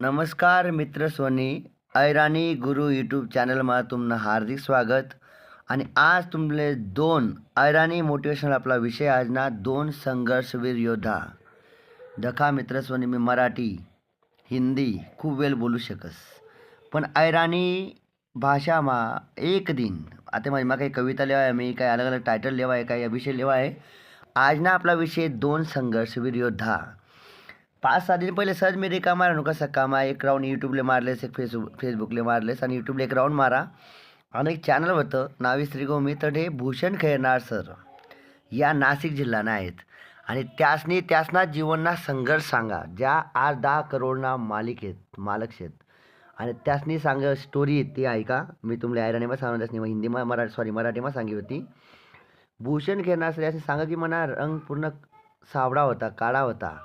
नमस्कार मित्र सोनी ऐरानी गुरु यूट्यूब चॅनलમાં तुमनं हार्दिक स्वागत. आणि आज तुमले दोन ऐरानी मोटिवेशनल आपला विषय આજના दोन संघर्षवीर योद्धा. दखा मित्र सोनी मी मराठी हिंदी खूप वेळ बोलू शकस, पण ऐरानी भाषाમાં एक दिन आता माझी काही कविता लिहा आहे, मी काही अलग अलग टायटल लिहा आहे, काही विषय लिहा आहे. આજના आपला विषय दोन संघर्षवीर योद्धा. 5-6 दिन पहिले सहज मी रिकामा राहणू कसा कामा एक राऊंड यूट्यूबले मारलेस, एक फेसबुकले मारलेस आणि यूट्यूबला एक राऊंड मारा. आणि एक चॅनल होतं नावी श्रीगोमी, तर हे भूषण खैरनार सर या नाशिक जिल्हाना आहेत. आणि त्यासना जीवनना संघर्ष सांगा, ज्या आज 10 करोडना मालिक आहेत मालक आहेत. आणि त्यासनी सांग स्टोरी ती ऐका. मी तुम्हाला ऐराणीमा सांगत असणे, हिंदीमा मराठीमा सांगी होती. भूषण खैरनार सर याने सांगा की मना रंग पूर्ण सावळा होता, काळा होता.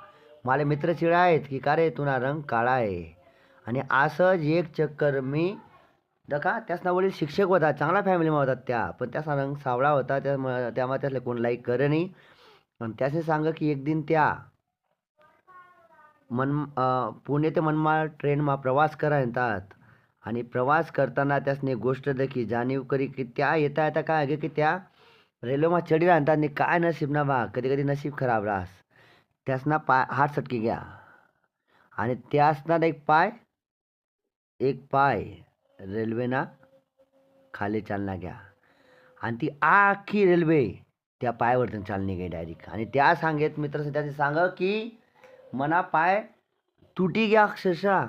मला मित्र चिडा आहेत की का रे तुना रंग काळा आहे. आणि असंच एक चक्कर मी दखा त्यासना वडील शिक्षक होता, चांगला फॅमिलीमा होता त्या, पण त्याचा रंग सावळा होता, त्यामुळे त्यातले कोण लाईक करे नाही. आणि त्याने सांग की एक दिन त्या पुणे ते मनमाड ट्रेनमा प्रवास करा येतात. आणि प्रवास करताना त्यासने गोष्ट देखी जाणीव करी की त्या येता येता काय आहे की त्या रेल्वेमा चढी राहतात आणि काय नशीब ना बा, कधी कधी नशीब खराब राहस. त्यासना हात सटकी घ्या आणि त्यासना एक पाय रेल्वेना खाली चालना घ्या. आणि ती आखी रेल्वे त्या पायावरती चालणे गे डायरेक्ट. आणि त्या सांगेत मित्र त्याचे सांग की मना पाय तुटी घ्या अक्षरशः.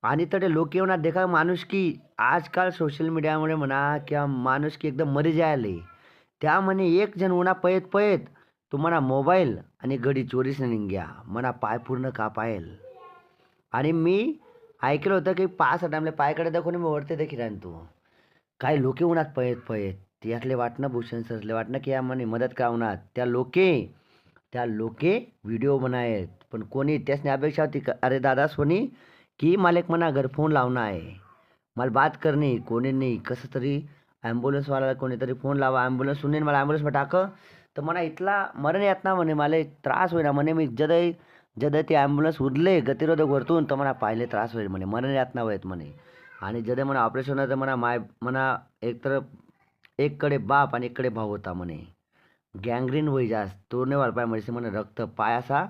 आणि तडे लोक येऊन देखा माणूस की आजकाल सोशल मीडियामुळे म्हणा किंवा माणूस की एकदम मरी जायले. त्या म्हणे एक जण उन्हा पयत पयत तुम्हाला मोबाईल आणि घडी चोरीस नेऊन घ्या, मना पाय पूर्ण कापायल. आणि मी ऐकलं होतं की 5 टाइमला पायकडे दाखवून मी वरते देखील राहीन तू. काही लोके उन्हात पयत पयत त्यातले वाटणं भूषण सरले वाटणं की या म्हणे मदत का उन्हात त्या लोके व्हिडिओ बनायत. पण कोणी त्यासने अपेक्षा होती अरे दादा सोनी की मला एक मना घर फोन लावणं आहे, मला बात करणे कोणी नाही, कसं तरी ॲम्ब्युलन्सवाल्याला कोणीतरी फोन लावा, ॲम्ब्युलन्स सुनेन मला ॲम्ब्युलन्सवर टाकं. तर मला इथला मरण येत ना म्हणे, मला त्रास होईना म्हणे, मी जद ते ॲम्ब्युलन्स उरले गतिरोधक वरतून तर मला पाहिले त्रास होईल म्हणे, मरण यातना होत म्हणे. आणि जदे म्हणा ऑपरेशन होतं म्हणा एकतर एककडे बाप आणि एककडे भाऊ होता म्हणे. गँग्रीन होई जास्त तो नाही वाढ पाय म्हणजे म्हणे रक्त पाय असा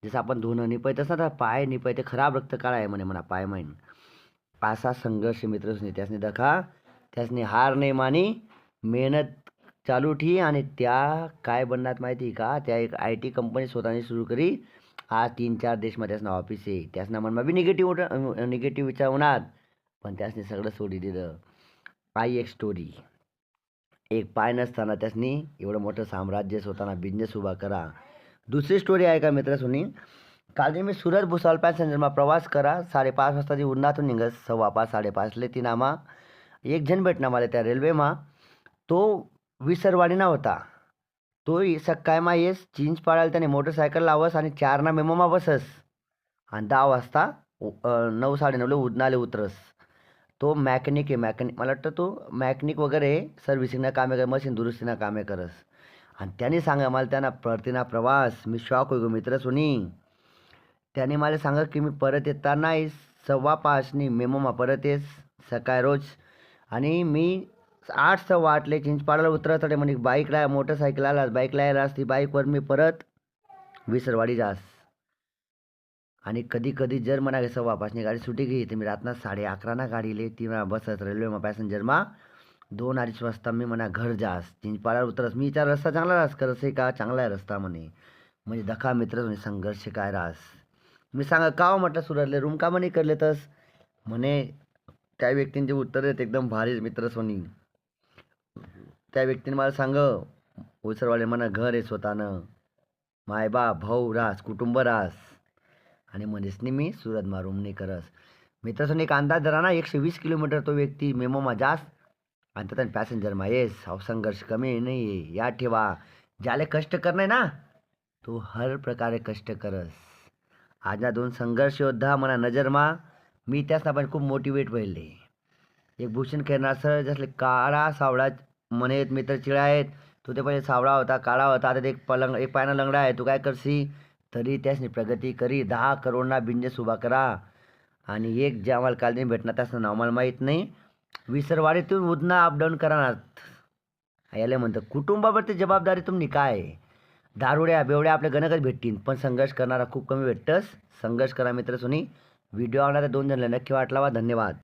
जसं आपण धुणं निपाय तसा तर पाय निपाय ते खराब रक्त काळा आहे म्हणे म्हणा पाय माहीन. असा संघर्ष मित्रसनी त्यासनी दखा. त्यासनी हार नाही मानी, मेहनत चालू ठी. आणि त्या काय बनणार माहिती का, त्या एक IT कंपनी स्वतःने सुरू करी. आज 3-4 देशमध्ये त्यासनं ऑफिस आहे. त्यासना मनमा बी निगेटिव्ह विचार होणार, पण त्यासनी सगळं सोडी दिलं. आई एक स्टोरी. एक पाय नसताना त्यासनी एवढं मोठं साम्राज्य स्वतःना बिझनेस उभा करा. दुसरी स्टोरी आहे का मित्र सुनी. काल मी सुरत भुसावळ पॅसेंजरमा प्रवास करा 5:30 वाजता जी उन्हातून निघस 5:15 5:30ले तिनामा एक जण भेटना मला त्या रेल्वेमा. तो विसरवाडीना होता. तो सकाळमा येस चींच पाडायला त्याने मोटरसायकल लावस आणि 4 मेमोमा बसस. आणि 10 वाजता 9 9:30ला उडनाले उतरस. तो मॅकॅनिक मला वाटतं तो मॅकॅनिक वगैरे सर्व्हिसिंगना कामे कर, मशीन दुरुस्तीना कामे करस. आणि त्याने सांगा मला त्यांना परतीना प्रवास मी शॉक होई गो मित्र सुनी. त्याने मला सांगा की मी परत येताना 5:15 मेमोमा परत येस सकाळ रोज. आणि मी 8:15 चिंचपाडाला उतरत म्हणे बाईकला मोटरसायकल आलास बाईकला यायलास ती बाईकवर मी परत विसरवाडी जास. आणि कधी कधी जर म्हणा 5:15 गाडी सुटी गई तर मी रातना 11:30 गाडीले ती बसत रेल्वेमा पॅसेंजरमा 2-2:30 वाजता मी म्हणा घर जास चिंचपाडाला उतरस. मी विचार रस्ता चांगला राहस करस आहे का, चांगला आहे रस्ता म्हणे. म्हणजे दखा मित्र म्हणे संघर्ष काय राहस. मी सांगा का म्हटलं सुरतले रूम का म्हणे करले तस म्हणे. त्या व्यक्तींचे उत्तर देत एकदम भारी मित्र सोनी. त्या व्यक्तीने मला सांग उसरवाले म्हणा घर आहे स्वतःनं, मायबा भाऊ रास कुटुंब रास. आणि मध्येचनी मी सुरतमा रूम नाही करस. मित्रांनी एक अंदाज धरा ना 120 किलोमीटर तो व्यक्ती मेमोमा जास आणि त्यात पॅसेंजरमा येस. हा संघर्ष कमी नाही आहे याद ठेवा. ज्याले कष्ट करणे ना तो हर प्रकारे कष्ट करस. आजना दोन संघर्ष योद्धा मला नजरमा मी त्यासना पण खूप मोटिवेट व्हायले. एक भूषण खैरनार सर जसले काळा सावळा म्हणेत मित्र चिळा आहेत. तू ते पहिले सावळा होता काळा होता, आता एक पायना लंगडा आहे, तू काय करशी तरी त्यासनी प्रगती करी 10 करोडना बिझनेस उभा करा. आणि एक जे आम्हाला काल नाही भेटणार त्याचं नाव मला माहीत नाही. विसरवाडीतून उधना अपडाऊन करणार याला म्हणतं कुटुंबावरती जबाबदारी तुम्ही काय आहे. दारुड्या बेवड्या आपल्या गणकच भेटतील पण संघर्ष करणारा खूप कमी भेटतंस. संघर्ष करा मित्र सुनी. व्हिडिओ आवडला तर 2 जणांना नक्की वाटला वा. धन्यवाद.